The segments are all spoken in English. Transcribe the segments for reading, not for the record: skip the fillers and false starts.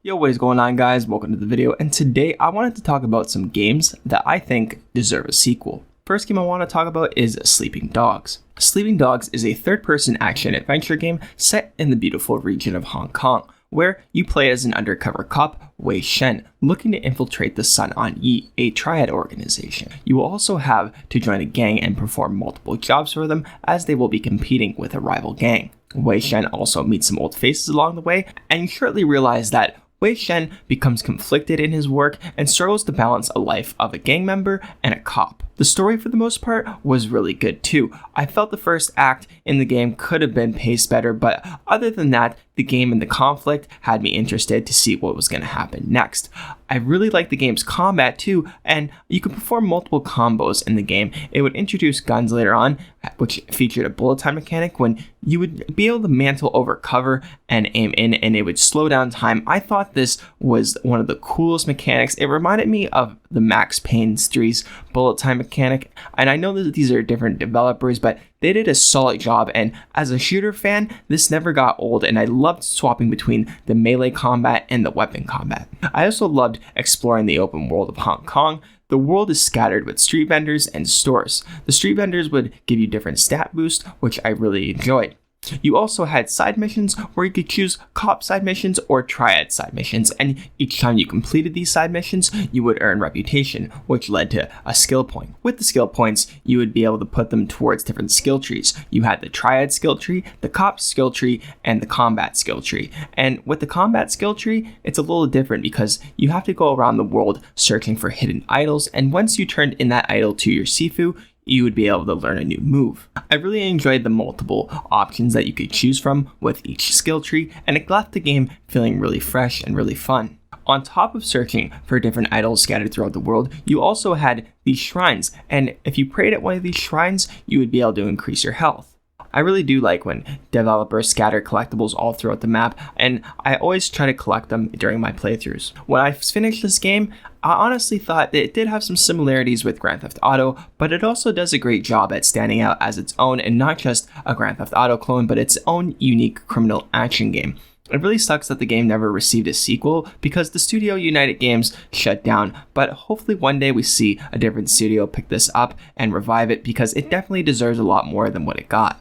Yo, what is going on, guys? Welcome to the video, and today I wanted to talk about some games that I think deserve a sequel. First game I want to talk about is Sleeping Dogs. Sleeping Dogs is a third-person action-adventure game set in the beautiful region of Hong Kong, where you play as an undercover cop, Wei Shen, looking to infiltrate the Sun On Yee, a triad organization. You will also have to join a gang and perform multiple jobs for them, as they will be competing with a rival gang. Wei Shen also meets some old faces along the way, and you shortly realize that Wei Shen becomes conflicted in his work and struggles to balance a life of a gang member and a cop. The story, for the most part, was really good too. I felt the first act in the game could have been paced better, but other than that, the game and the conflict had me interested to see what was going to happen next. I really liked the game's combat too, and you could perform multiple combos in the game. It would introduce guns later on, which featured a bullet time mechanic when you would be able to mantle over cover and aim in, and it would slow down time. I thought this was one of the coolest mechanics. It reminded me of the Max Payne 3's bullet time mechanic, and I know that these are different developers, but they did a solid job, and as a shooter fan, this never got old, and I loved swapping between the melee combat and the weapon combat. I also loved exploring the open world of Hong Kong. The world is scattered with street vendors and stores. The street vendors would give you different stat boosts, which I really enjoyed. You also had side missions where you could choose cop side missions or triad side missions, and each time you completed these side missions, you would earn reputation, which led to a skill point. With the skill points, you would be able to put them towards different skill trees. You had the triad skill tree, the cop skill tree, and the combat skill tree. And with the combat skill tree, it's a little different because you have to go around the world searching for hidden idols, and once you turned in that idol to your Sifu, you would be able to learn a new move. I really enjoyed the multiple options that you could choose from with each skill tree, and it left the game feeling really fresh and really fun. On top of searching for different idols scattered throughout the world, you also had these shrines, and if you prayed at one of these shrines, you would be able to increase your health. I really do like when developers scatter collectibles all throughout the map, and I always try to collect them during my playthroughs. When I finished this game, I honestly thought that it did have some similarities with Grand Theft Auto, but it also does a great job at standing out as its own and not just a Grand Theft Auto clone, but its own unique criminal action game. It really sucks that the game never received a sequel because the studio United Games shut down, but hopefully one day we see a different studio pick this up and revive it because it definitely deserves a lot more than what it got.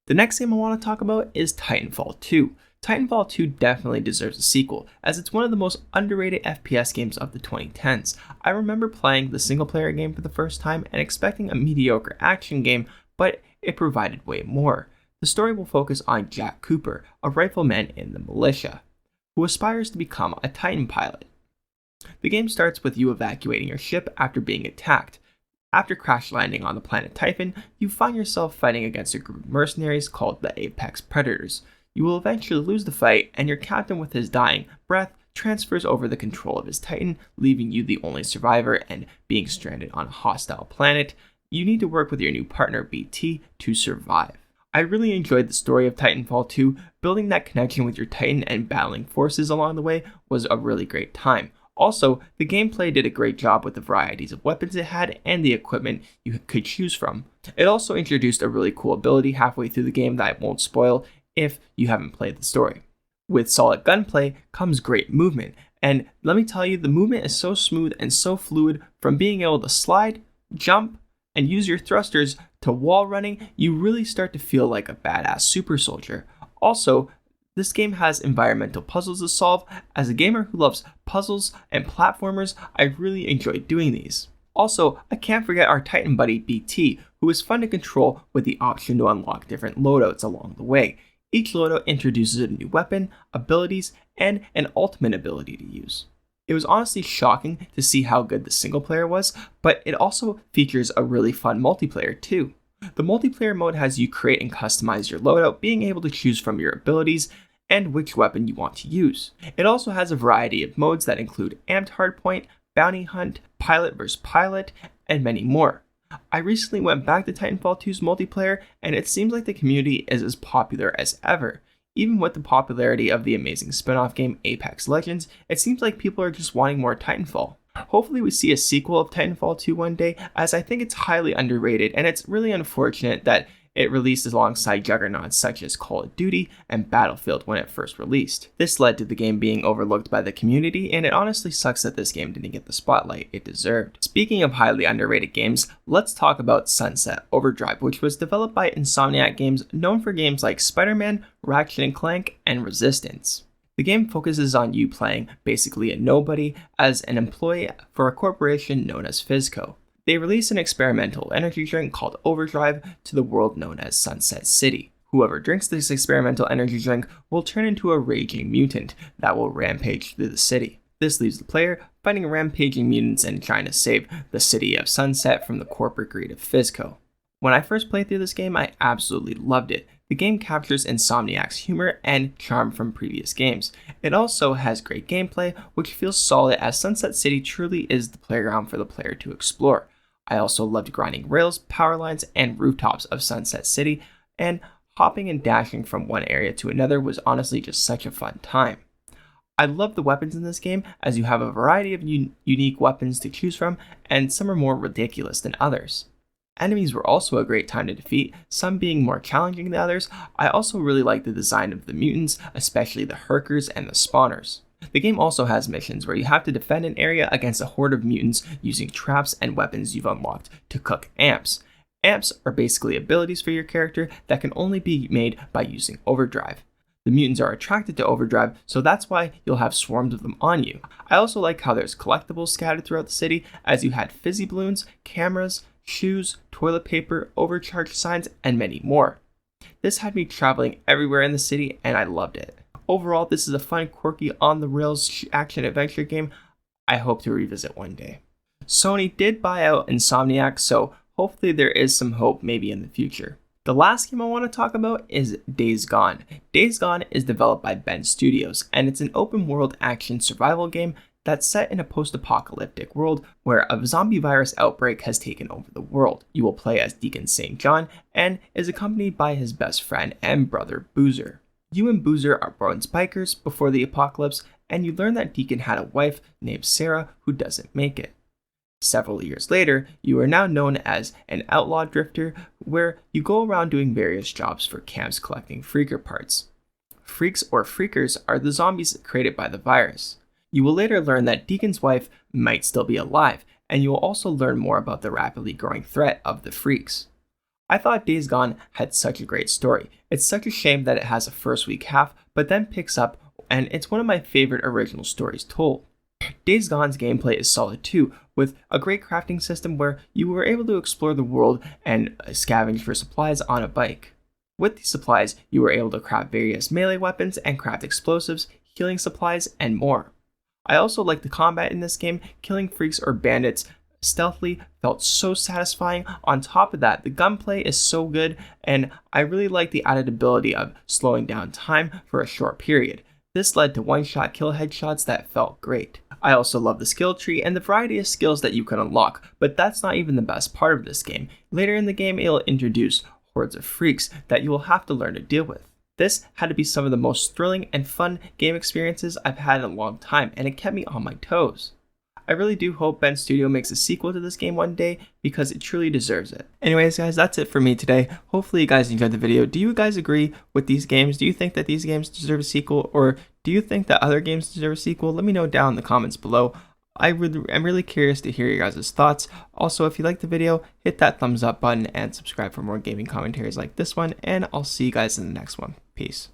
The next game I want to talk about is Titanfall 2. Titanfall 2 definitely deserves a sequel, as it's one of the most underrated FPS games of the 2010s. I remember playing the single-player game for the first time and expecting a mediocre action game, but it provided way more. The story will focus on Jack Cooper, a rifleman in the militia, who aspires to become a Titan pilot. The game starts with you evacuating your ship after being attacked. After crash landing on the planet Typhon, you find yourself fighting against a group of mercenaries called the Apex Predators. You will eventually lose the fight, and your captain, with his dying breath, transfers over the control of his Titan, leaving you the only survivor and being stranded on a hostile planet. You need to work with your new partner BT to survive. I really enjoyed the story of Titanfall 2. Building that connection with your Titan and battling forces along the way was a really great time. Also, the gameplay did a great job with the varieties of weapons it had and the equipment you could choose from. It also introduced a really cool ability halfway through the game that I won't spoil if you haven't played the story. With solid gunplay comes great movement, and let me tell you, the movement is so smooth and so fluid. From being able to slide, jump, and use your thrusters to wall running, you really start to feel like a badass super soldier. Also, this game has environmental puzzles to solve. As a gamer who loves puzzles and platformers, I really enjoy doing these. Also, I can't forget our Titan buddy BT, who is fun to control with the option to unlock different loadouts along the way. Each loadout introduces a new weapon, abilities, and an ultimate ability to use. It was honestly shocking to see how good the single player was, but it also features a really fun multiplayer too. The multiplayer mode has you create and customize your loadout, being able to choose from your abilities and which weapon you want to use. It also has a variety of modes that include Amped Hardpoint, Bounty Hunt, Pilot vs. Pilot, and many more. I recently went back to Titanfall 2's multiplayer, and it seems like the community is as popular as ever. Even with the popularity of the amazing spin-off game Apex Legends, it seems like people are just wanting more Titanfall. Hopefully we see a sequel of Titanfall 2 one day, as I think it's highly underrated, and it's really unfortunate that It released alongside juggernauts such as Call of Duty and Battlefield when it first released. This led to the game being overlooked by the community, and it honestly sucks that this game didn't get the spotlight it deserved. Speaking of highly underrated games, let's talk about Sunset Overdrive, which was developed by Insomniac Games, known for games like Spider-Man, Ratchet & Clank, and Resistance. The game focuses on you playing basically a nobody as an employee for a corporation known as Fizco. They release an experimental energy drink called Overdrive to the world known as Sunset City. Whoever drinks this experimental energy drink will turn into a raging mutant that will rampage through the city. This leaves the player fighting rampaging mutants and trying to save the city of Sunset from the corporate greed of Fizco. When I first played through this game, I absolutely loved it. The game captures Insomniac's humor and charm from previous games. It also has great gameplay, which feels solid as Sunset City truly is the playground for the player to explore. I also loved grinding rails, power lines, and rooftops of Sunset City, and hopping and dashing from one area to another was honestly just such a fun time. I love the weapons in this game as you have a variety of unique weapons to choose from, and some are more ridiculous than others. Enemies were also a great time to defeat, some being more challenging than others. I also really like the design of the mutants, especially the Herkers and the Spawners. The game also has missions where you have to defend an area against a horde of mutants using traps and weapons you've unlocked to cook amps. Amps are basically abilities for your character that can only be made by using Overdrive. The mutants are attracted to Overdrive, so that's why you'll have swarms of them on you. I also like how there's collectibles scattered throughout the city, as you had fizzy balloons, cameras, shoes, toilet paper, overcharge signs, and many more. This had me traveling everywhere in the city, and I loved it. Overall, this is a fun, quirky, on-the-rails action-adventure game I hope to revisit one day. Sony did buy out Insomniac, so hopefully there is some hope maybe in the future. The last game I want to talk about is Days Gone. Days Gone is developed by Bend Studios, and it's an open-world action survival game that's set in a post-apocalyptic world where a zombie virus outbreak has taken over the world. You will play as Deacon St. John and is accompanied by his best friend and brother Boozer. You and Boozer are bronze bikers before the apocalypse, and you learn that Deacon had a wife named Sarah who doesn't make it. Several years later, you are now known as an outlaw drifter, where you go around doing various jobs for camps collecting freaker parts. Freaks or freakers are the zombies created by the virus. You will later learn that Deacon's wife might still be alive, and you will also learn more about the rapidly growing threat of the freaks. I thought Days Gone had such a great story. It's such a shame that it has a first week half, but then picks up, and it's one of my favorite original stories told. Days Gone's gameplay is solid too, with a great crafting system where you were able to explore the world and scavenge for supplies on a bike. With these supplies, you were able to craft various melee weapons and craft explosives, healing supplies, and more. I also like the combat in this game. Killing freaks or bandits stealthily felt so satisfying. On top of that, the gunplay is so good, and I really like the added ability of slowing down time for a short period. This led to one-shot kill headshots that felt great. I also love the skill tree and the variety of skills that you can unlock, but that's not even the best part of this game. Later in the game, it'll introduce hordes of freaks that you will have to learn to deal with. This had to be some of the most thrilling and fun game experiences I've had in a long time, and it kept me on my toes. I really do hope Bend Studio makes a sequel to this game one day because it truly deserves it. Anyways guys, that's it for me today. Hopefully you guys enjoyed the video. Do you guys agree with these games? Do you think that these games deserve a sequel, or do you think that other games deserve a sequel? Let me know down in the comments below. I'm really curious to hear your guys' thoughts. Also, if you liked the video, hit that thumbs up button and subscribe for more gaming commentaries like this one, and I'll see you guys in the next one. Peace.